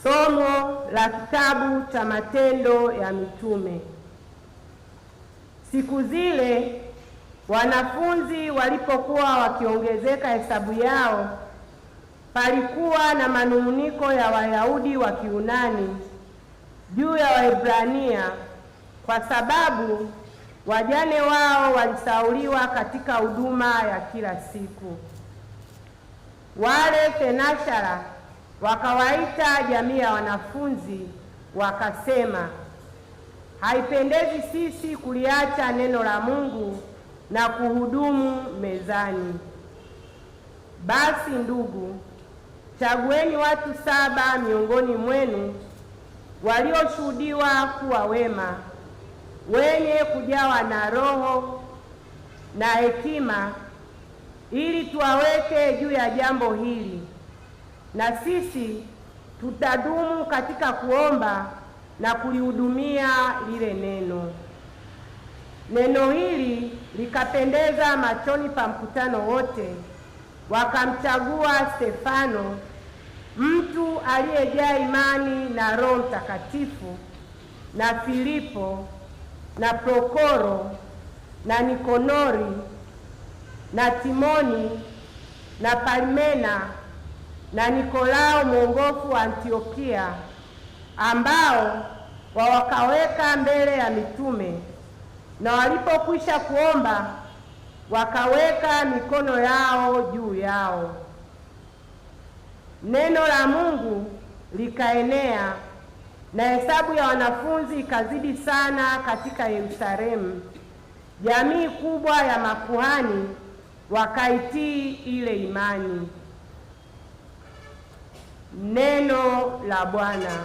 Somo la kitabu cha Matendo ya Mitume. Siku zile wanafunzi walipokuwa wakiongezeka hesabu yao, palikuwa na manung'uniko ya Wayahudi wa Kiyunani juu ya Waebrania, kwa sababu wajane wao walisauliwa katika huduma ya kila siku. Wale thenashara wakawaita jamii ya wanafunzi, wakasema, haipendezi sisi kuliacha neno la Mungu na kuhudumu mezani. Basi ndugu, chagueni watu 7 miongoni mwenu walioshuhudiwa kuwa wema, wenye kujawa na Roho na hekima, ili tuwaweke juu ya jambo hili, na sisi tutadumu katika kuomba na kulihudumia lile neno. Neno hili likapendeza machoni pa mkutano wote, wakamchagua Stefano, mtu aliyejaa imani na Roho Mtakatifu, na Filipo na Prokoro na Nikanori na Timoni na Parmena na Nikolao mwongofu wa Antiokia, ambao wakaweka mbele ya mitume, na walipokwisha kuomba wakaweka mikono yao juu yao. Neno la Mungu likaenea, na hesabu ya wanafunzi ikazidi sana katika Yerusalemu. Jamii kubwa ya makuhani wakaitii ile imani. Neno la Bwana.